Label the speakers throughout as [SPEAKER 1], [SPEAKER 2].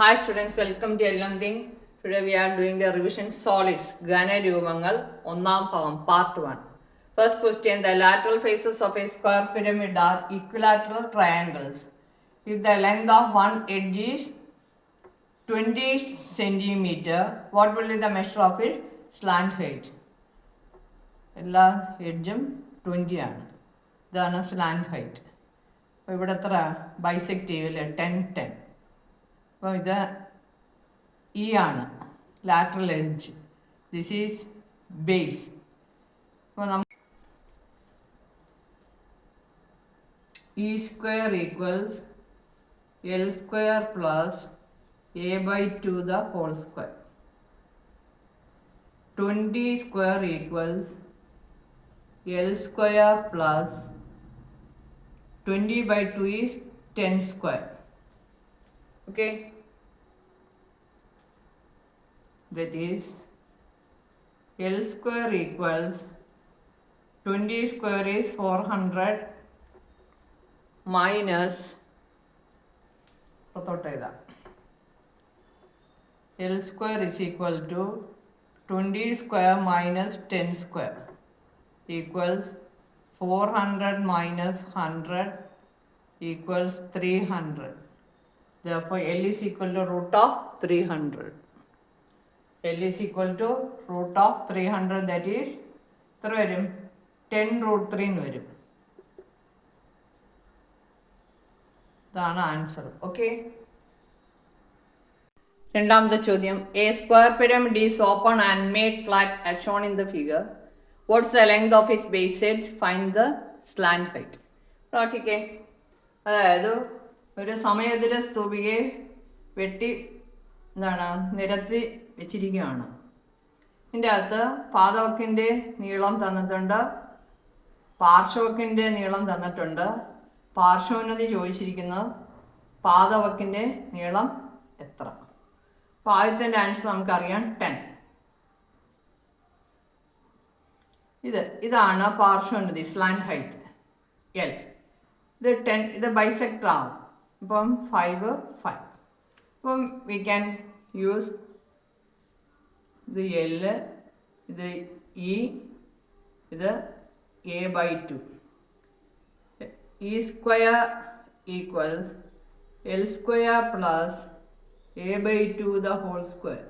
[SPEAKER 1] Hi students, welcome to Ellamthing. Today we are doing the revision solids, Ghana Rupam, part 1. First question, the lateral faces of a square pyramid are equilateral triangles. If the length of one edge is 20 centimeter, what will be the measure of its slant height? എല്ലാ എഡ്ജും 20 ആണ്. ഇതാണ് slant height. അപ്പോൾ ഇവിടെ എത്ര bisect ചെയ്യൂല്ലേ? 10. അപ്പോൾ ഇത് E ആണ് lateral edge. This is base. അപ്പോൾ നമ്മൾ E square equals L square plus a/2 the whole square. 20 square equals L square plus 20/2 is 10 square. Okay, that is L square equals 20 square is 400 minus L square is equal to 20 square minus 10 square equals 400 minus 100 equals 300. Therefore, L is equal to root of 300. L is equal to root of 300, that is 10 root 3 എന്ന് വരും. ഇതാണ് answer. Okay, രണ്ടാമത്തെ ചോദ്യം, A square pyramid is open and made flat as shown in the figure. What's the length of its base edge? Find the slant height. നോക്കിക്കേ, അതായത് ഒരു സമയത്തിലെ സ്തൂപികയെ വെട്ടി നിരത്തി വെച്ചിരിക്കുകയാണ്. ഇതിൻ്റെ അകത്ത് പാദവക്കിൻ്റെ നീളം തന്നിട്ടുണ്ട്, പാർശ്വവക്കിൻ്റെ നീളം തന്നിട്ടുണ്ട്. പാർശ്വോന്നതി ചോദിച്ചിരിക്കുന്നത് പാദവക്കിൻ്റെ നീളം എത്ര. അപ്പോൾ ആദ്യത്തിൻ്റെ ആൻസർ നമുക്കറിയാം 10. ഇതാണ് പാർശ്വോന്നതി സ്ലാൻഡ് ഹൈറ്റ് എൽ. ഇത് 10, ഇത് ബൈസെക്ടർ ആവും. ഇപ്പം 5. അപ്പം വി ക്യാൻ യൂസ് ഇത് എൽ, ഇത് ഇ, ഇത് a/2. E square equals L square plus a/2 the whole square.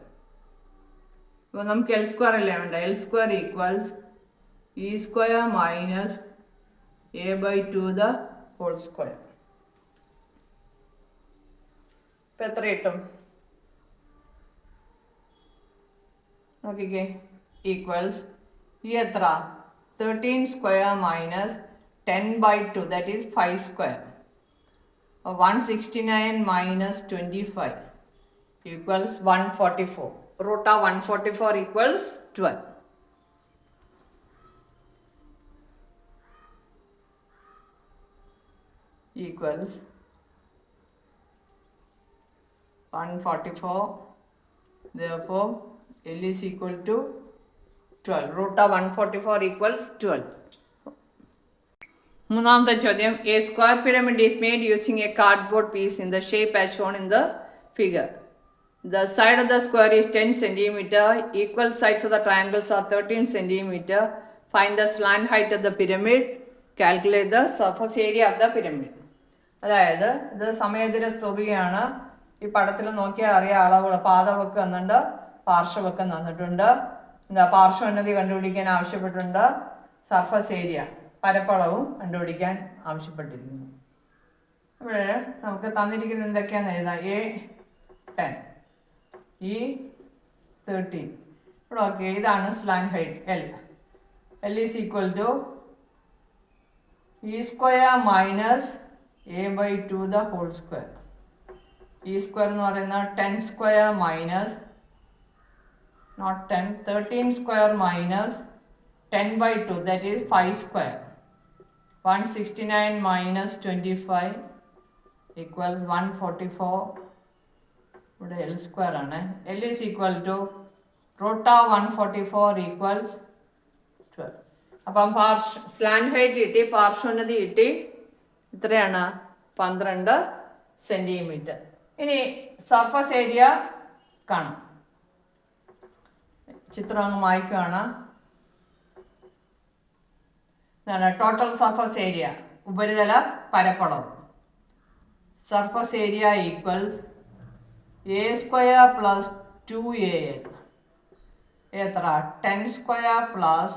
[SPEAKER 1] അപ്പോൾ നമുക്ക് എൽ സ്ക്വയർ അല്ലേ വേണ്ട. L square equals E square minus a/2 the whole square. ഇപ്പം എത്ര കിട്ടും നോക്കിക്കേ. ഈക്വൽസ് ഈ എത്ര 13 square minus 10/2, that is 5 square. 169 minus 25 equals 144. Root of 144 equals 12. Equals 144. Therefore, L is equal to 12. Root of 144 equals 12. മൂന്നാമത്തെ ചോദ്യം, A square pyramid is made using A cardboard piece in the shape as shown in the figure. The side of the square is 10 centimeter. Equal sides of the triangles are 13 centimeter. Find the slant height of the pyramid. Calculate the surface area of the pyramid. അതായത് ഇത് സമയത്തിലെ സ്തൂപികയാണ്. ഈ പടത്തിൽ നോക്കിയാൽ അറിയാം അളവുകൾ. പാദവക്ക് തന്നിട്ടുണ്ട്, പാർശ്വവക്ക് തന്നിട്ടുണ്ട്. പാർശ്വോന്നതി കണ്ടുപിടിക്കാൻ ആവശ്യപ്പെട്ടിട്ടുണ്ട്. സർഫസ് ഏരിയ പരപ്പളവും കണ്ടുപിടിക്കാൻ ആവശ്യപ്പെട്ടിരിക്കുന്നു. അപ്പോൾ നമുക്ക് തന്നിരിക്കുന്നത് എന്തൊക്കെയാണെന്ന് എഴുതാം. A10, E13. ഇവിടെ ഓക്കെ, ഇതാണ് slant height l. L is equal to e square minus a/2 the whole square. E square എന്ന് പറയുന്നത് 10 square minus 13 square minus 10/2, that is 5 square. 169 minus 25 equals 144. ഇവിടെ എൽ സ്ക്വയർ ആണ്. L is equal to root of 144 equals 12. അപ്പം slant height കിട്ടി, പാർശ്വോന്നതി കിട്ടി. ഇത്രയാണ് 12 centimetre. ഇനി surface area കാണാം. ചിത്രം അങ്ങ് മായ്ക്കുകയാണ്. ഇതാണ് ടോട്ടൽ സർഫസ് ഏരിയ, ഉപരിതല പരപ്പളവ്. Surface area equals A square plus 2AL. എത്ര? 10 square plus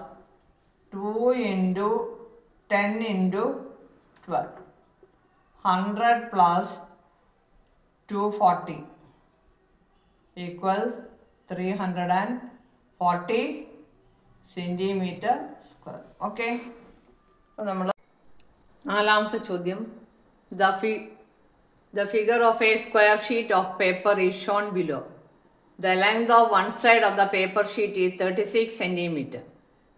[SPEAKER 1] 2 into 10 into 12, 100 plus 240 equals 340 centimetre square. Okay, അപ്പോൾ നമ്മൾ നാലാമത്തെ ചോദ്യം. The figure of a square sheet of paper is shown below. The length of one side of the paper sheet is 36 centimeter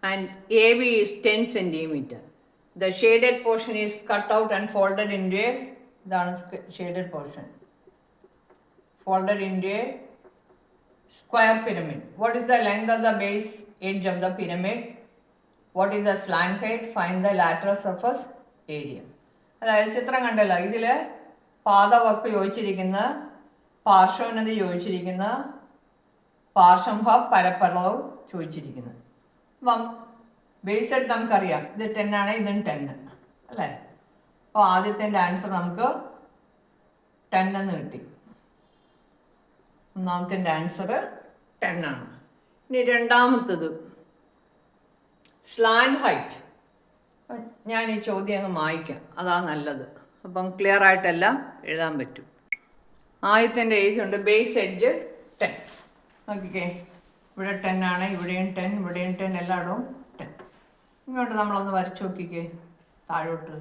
[SPEAKER 1] and AB is 10 centimeter. The shaded portion is cut out and folded into a, ഇതാണ് shaded portion, folded into a square pyramid. What is the length of the base edge of the pyramid? What is the slant height? Find the lateral surface area. അതായത് ചിത്രം കണ്ടല്ലോ, ഇതിൽ പാദവക്ക് യോജിച്ചിരിക്കുന്ന, പാർശ്വോന്നതി യോജിച്ചിരിക്കുന്ന, പാർശ്വംഭ പരപ്പളവ് ചോദിച്ചിരിക്കുന്നത്. അപ്പം base എടുത്ത് നമുക്കറിയാം, ഇത് 10 ആണ്, ഇതും 10 അല്ലേ. അപ്പോൾ ആദ്യത്തിൻ്റെ ആൻസർ നമുക്ക് 10 എന്ന് കിട്ടി. ഒന്നാമത്തിൻ്റെ ആൻസർ 10 ആണ്. ഇനി രണ്ടാമത്തത് സ്ലാൻഡ് ഹൈറ്റ്. ഞാൻ ഈ ചോദ്യം അങ്ങ് മായ്ക്കാം, അതാണ് നല്ലത്. അപ്പം ക്ലിയർ ആയിട്ടെല്ലാം എഴുതാൻ പറ്റും. ആദ്യത്തിൻ്റെ എഴുതുണ്ട് ബേസ് എഡ്ജ് 10. നോക്കിക്കേ, ഇവിടെ 10 ആണ്, ഇവിടെയും 10, ഇവിടെയും 10, എല്ലായിടവും 10. ഇങ്ങോട്ട് നമ്മളൊന്ന് വരച്ച് നോക്കിക്കേ, താഴോട്ട്.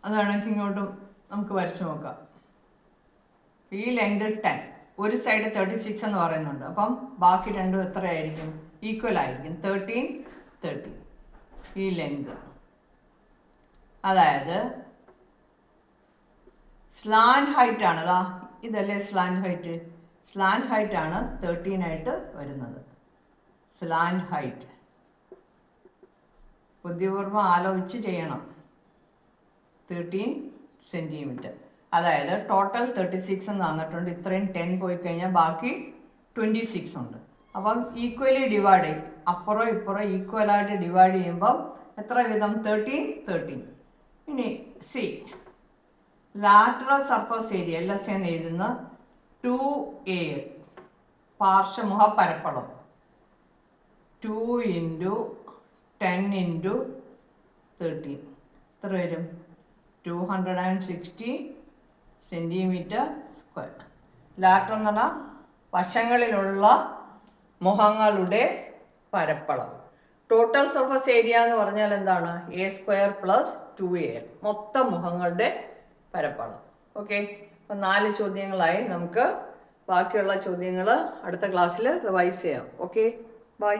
[SPEAKER 1] അതാണെങ്കിൽ ഇങ്ങോട്ടും നമുക്ക് വരച്ച് നോക്കാം. ഈ ലെങ്ത് 10, ഒരു സൈഡ് 36 എന്ന് പറയുന്നുണ്ട്. അപ്പം ബാക്കി രണ്ടും എത്രയായിരിക്കും? ഈക്വൽ ആയിരിക്കും, 13, 30. ഈ ലെങ്ത്, അതായത് സ്ലാൻഡ് ഹൈറ്റ് ആണ്. ഇതല്ലേ സ്ലാൻഡ് ഹൈറ്റ്? സ്ലാൻഡ് ഹൈറ്റ് ആണ് 13 ആയിട്ട് വരുന്നത്. സ്ലാൻഡ് ഹൈറ്റ് ബുദ്ധിപൂർവ്വം ആലോചിച്ച് ചെയ്യണം. 13 സെൻറ്റിമീറ്റർ. അതായത് ടോട്ടൽ 36 എന്ന് തന്നിട്ടുണ്ട്. ഇത്രയും 10 പോയി കഴിഞ്ഞാൽ ബാക്കി 26 ഉണ്ട്. അപ്പം ഈക്വലി ഡിവൈഡ് ചെയ്യും, അപ്പുറം ഇപ്പുറം ഈക്വലായിട്ട് ഡിവൈഡ് ചെയ്യുമ്പം എത്ര വീതം? 13, 13. ഇനി C lateral surface area LS എന്ന് എഴുതുന്ന 2AL, പാർശ്വമുഖ പരപ്പളവ് 2 ഇൻറ്റു 10 ഇൻറ്റു 13 എത്ര വരും? 260 സെൻറ്റിമീറ്റർ സ്ക്വയർ. ലാറ്ററൽ എന്ന് പറഞ്ഞാൽ വശങ്ങളിലുള്ള മുഖങ്ങളുടെ പരപ്പളവ്. ടോട്ടൽ സർഫസ് ഏരിയ എന്ന് പറഞ്ഞാൽ എന്താണ്? A സ്ക്വയർ പ്ലസ് 2AL, മൊത്തം മുഖങ്ങളുടെ പരപ്പളവ്. ഓക്കെ, അപ്പം 4 ചോദ്യങ്ങളായി. നമുക്ക് ബാക്കിയുള്ള ചോദ്യങ്ങൾ അടുത്ത ക്ലാസ്സിൽ റിവൈസ് ചെയ്യാം. Okay, by.